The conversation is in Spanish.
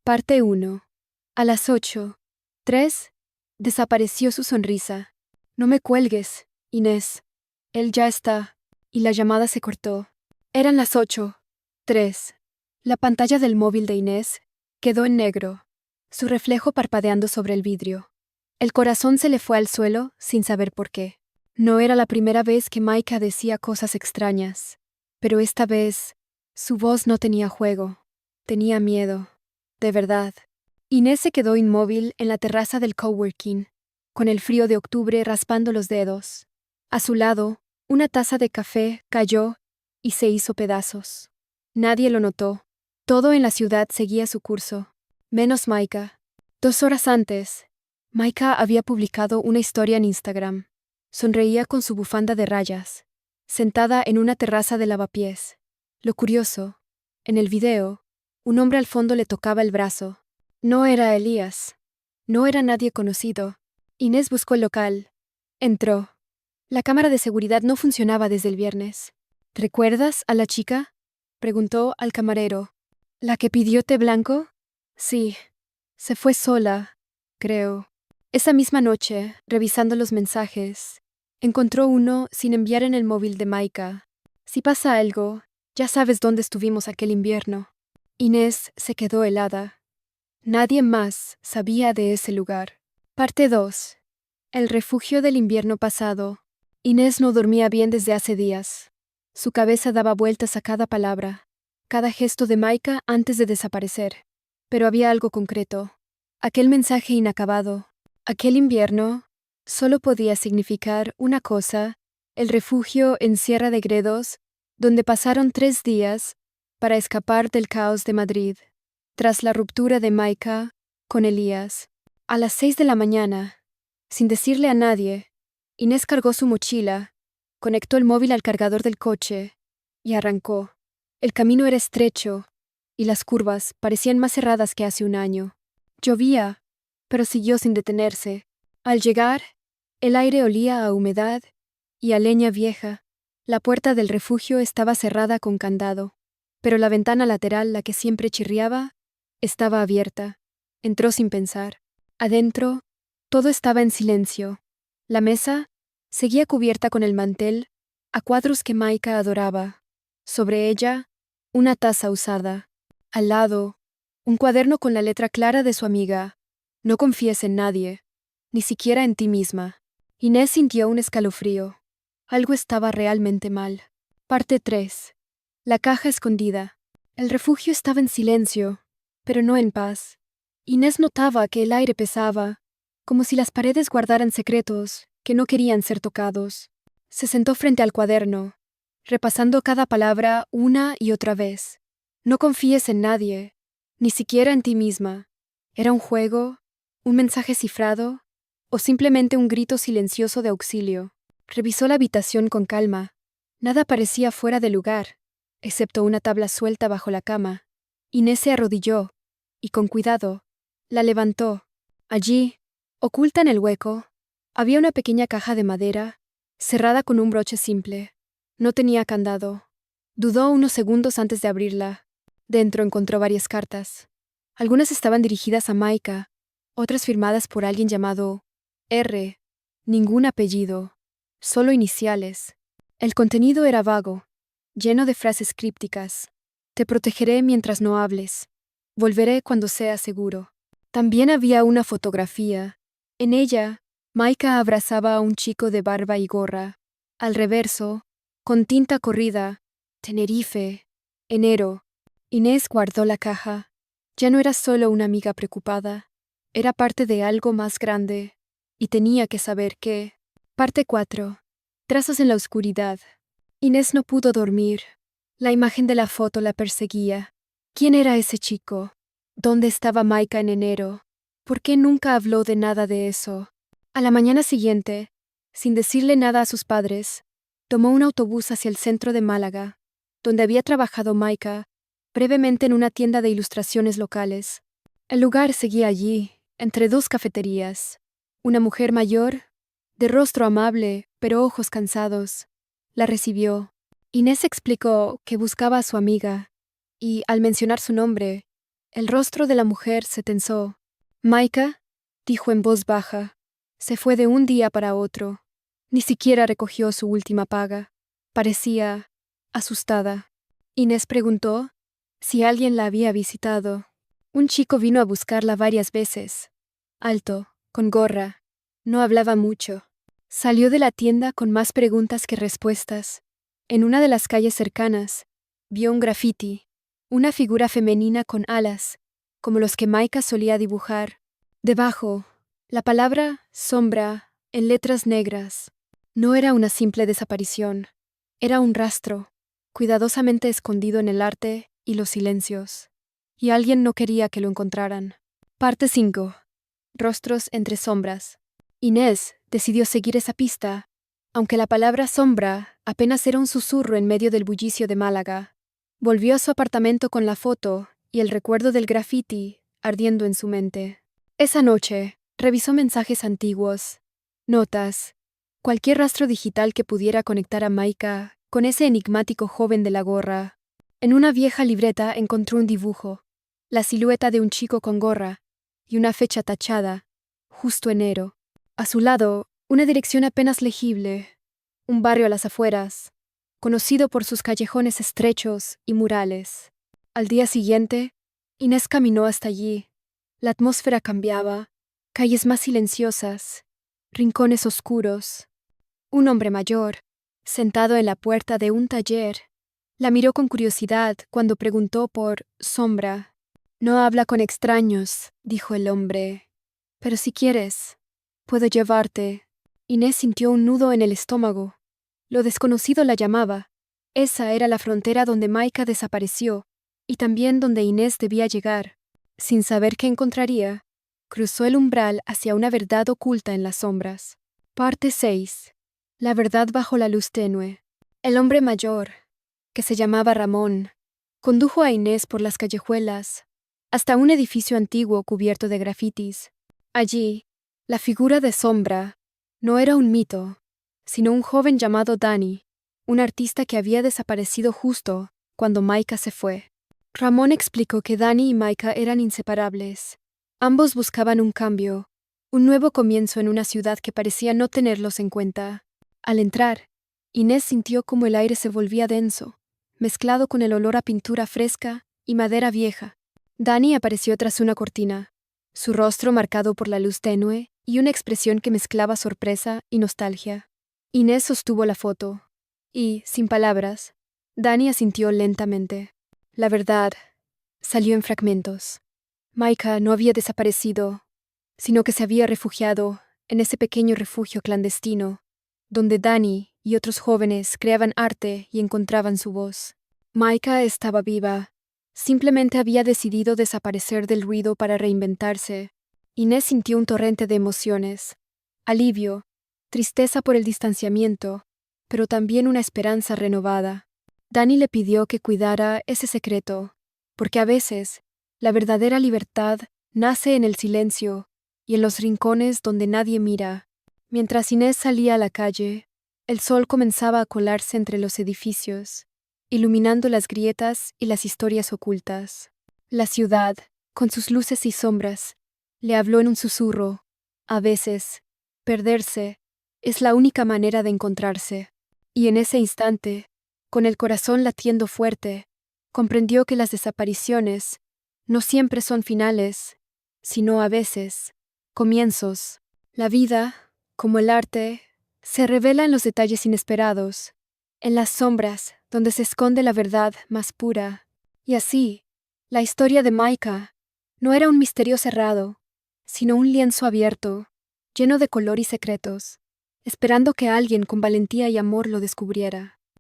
Parte 1. A las 8:03, desapareció su sonrisa. No me cuelgues, Inés. Él ya está. Y la llamada se cortó. Eran las 8:03. La pantalla del móvil de Inés quedó en negro, su reflejo parpadeando sobre el vidrio. El corazón se le fue al suelo sin saber por qué. No era la primera vez que Maika decía cosas extrañas, pero esta vez su voz no tenía juego, tenía miedo. De verdad. Inés se quedó inmóvil en la terraza del coworking, con el frío de octubre raspando los dedos. A su lado, una taza de café cayó y se hizo pedazos. Nadie lo notó. Todo en la ciudad seguía su curso, menos Maika. 2 horas antes, Maika había publicado una historia en Instagram. Sonreía con su bufanda de rayas, sentada en una terraza de lavapiés. Lo curioso, en el video, un hombre al fondo le tocaba el brazo. No era Elías. No era nadie conocido. Inés buscó el local. Entró. La cámara de seguridad no funcionaba desde el viernes. ¿Recuerdas a la chica?, preguntó al camarero. ¿La que pidió té blanco? Sí. Se fue sola, creo. Esa misma noche, revisando los mensajes, encontró uno sin enviar en el móvil de Maika. Si pasa algo, ya sabes dónde estuvimos aquel invierno. Inés se quedó helada. Nadie más sabía de ese lugar. Parte 2. El refugio del invierno pasado. Inés no dormía bien desde hace días. Su cabeza daba vueltas a cada palabra, cada gesto de Maika antes de desaparecer. Pero había algo concreto. Aquel mensaje inacabado, aquel invierno, solo podía significar una cosa: el refugio en Sierra de Gredos, donde pasaron 3 días para escapar del caos de Madrid. Tras la ruptura de Maika con Elías, a las 6 de la mañana, sin decirle a nadie, Inés cargó su mochila, conectó el móvil al cargador del coche y arrancó. El camino era estrecho y las curvas parecían más cerradas que hace un año. Llovía, pero siguió sin detenerse. Al llegar, el aire olía a humedad y a leña vieja. La puerta del refugio estaba cerrada con candado, pero la ventana lateral, la que siempre chirriaba, estaba abierta. Entró sin pensar. Adentro, todo estaba en silencio. La mesa seguía cubierta con el mantel a cuadros que Maika adoraba. Sobre ella, una taza usada. Al lado, un cuaderno con la letra clara de su amiga. No confíes en nadie, ni siquiera en ti misma. Inés sintió un escalofrío. Algo estaba realmente mal. Parte 3. La caja escondida. El refugio estaba en silencio, pero no en paz. Inés notaba que el aire pesaba, como si las paredes guardaran secretos que no querían ser tocados. Se sentó frente al cuaderno, repasando cada palabra una y otra vez. No confíes en nadie, ni siquiera en ti misma. ¿Era un juego, un mensaje cifrado, o simplemente un grito silencioso de auxilio? Revisó la habitación con calma. Nada parecía fuera de lugar, excepto una tabla suelta bajo la cama. Inés se arrodilló y, con cuidado, la levantó. Allí, oculta en el hueco, había una pequeña caja de madera, cerrada con un broche simple. No tenía candado. Dudó unos segundos antes de abrirla. Dentro encontró varias cartas. Algunas estaban dirigidas a Maika, otras firmadas por alguien llamado R. Ningún apellido, solo iniciales. El contenido era vago, lleno de frases crípticas. Te protegeré mientras no hables. Volveré cuando sea seguro. También había una fotografía. En ella, Maika abrazaba a un chico de barba y gorra. Al reverso, con tinta corrida, Tenerife, enero. Inés guardó la caja. Ya no era solo una amiga preocupada, era parte de algo más grande, y tenía que saber qué. Parte 4. Trazos en la oscuridad. Inés no pudo dormir. La imagen de la foto la perseguía. ¿Quién era ese chico? ¿Dónde estaba Maika en enero? ¿Por qué nunca habló de nada de eso? A la mañana siguiente, sin decirle nada a sus padres, tomó un autobús hacia el centro de Málaga, donde había trabajado Maika brevemente en una tienda de ilustraciones locales. El lugar seguía allí, entre 2 cafeterías. Una mujer mayor, de rostro amable, pero ojos cansados, la recibió. Inés explicó que buscaba a su amiga, y, al mencionar su nombre, El rostro de la mujer se tensó. Maika, dijo en voz baja, se fue de un día para otro. Ni siquiera recogió su última paga. Parecía asustada. Inés preguntó si alguien la había visitado. Un chico vino a buscarla varias veces. Alto, con gorra. No hablaba mucho. Salió de la tienda con más preguntas que respuestas. En una de las calles cercanas, vio un grafiti, una figura femenina con alas, como los que Maika solía dibujar. Debajo, la palabra sombra, en letras negras. No era una simple desaparición. Era un rastro, cuidadosamente escondido en el arte y los silencios. Y alguien no quería que lo encontraran. Parte 5. Rostros entre sombras. Inés decidió seguir esa pista, aunque la palabra sombra apenas era un susurro en medio del bullicio de Málaga. Volvió a su apartamento con la foto y el recuerdo del grafiti ardiendo en su mente. Esa noche, revisó mensajes antiguos, notas, cualquier rastro digital que pudiera conectar a Maika con ese enigmático joven de la gorra. En una vieja libreta encontró un dibujo, la silueta de un chico con gorra y una fecha tachada, justo enero. A su lado, una dirección apenas legible, un barrio a las afueras, conocido por sus callejones estrechos y murales. Al día siguiente, Inés caminó hasta allí. La atmósfera cambiaba, calles más silenciosas, rincones oscuros. Un hombre mayor, sentado en la puerta de un taller, la miró con curiosidad cuando preguntó por sombra. No habla con extraños, dijo el hombre. Pero si quieres, puedo llevarte. Inés sintió un nudo en el estómago. Lo desconocido la llamaba. Esa era la frontera donde Maika desapareció, y también donde Inés debía llegar. Sin saber qué encontraría, cruzó el umbral hacia una verdad oculta en las sombras. Parte 6. La verdad bajo la luz tenue. El hombre mayor, que se llamaba Ramón, condujo a Inés por las callejuelas, hasta un edificio antiguo cubierto de grafitis. Allí, la figura de sombra no era un mito, sino un joven llamado Dani, un artista que había desaparecido justo cuando Maika se fue. Ramón explicó que Dani y Maika eran inseparables. Ambos buscaban un cambio, un nuevo comienzo en una ciudad que parecía no tenerlos en cuenta. Al entrar, Inés sintió como el aire se volvía denso, mezclado con el olor a pintura fresca y madera vieja. Dani apareció tras una cortina, su rostro marcado por la luz tenue y una expresión que mezclaba sorpresa y nostalgia. Inés sostuvo la foto, y, sin palabras, Dani asintió lentamente. La verdad salió en fragmentos. Maika no había desaparecido, sino que se había refugiado en ese pequeño refugio clandestino, donde Dani y otros jóvenes creaban arte y encontraban su voz. Maika estaba viva. Simplemente había decidido desaparecer del ruido para reinventarse. Inés sintió un torrente de emociones. Alivio, tristeza por el distanciamiento, pero también una esperanza renovada. Dani le pidió que cuidara ese secreto, porque a veces la verdadera libertad nace en el silencio y en los rincones donde nadie mira. Mientras Inés salía a la calle, el sol comenzaba a colarse entre los edificios, iluminando las grietas y las historias ocultas. La ciudad, con sus luces y sombras, le habló en un susurro. A veces, perderse es la única manera de encontrarse. Y en ese instante, con el corazón latiendo fuerte, comprendió que las desapariciones no siempre son finales, sino a veces comienzos. La vida, como el arte, se revela en los detalles inesperados, en las sombras donde se esconde la verdad más pura. Y así, la historia de Maika no era un misterio cerrado, sino un lienzo abierto, lleno de color y secretos, esperando que alguien con valentía y amor lo descubriera.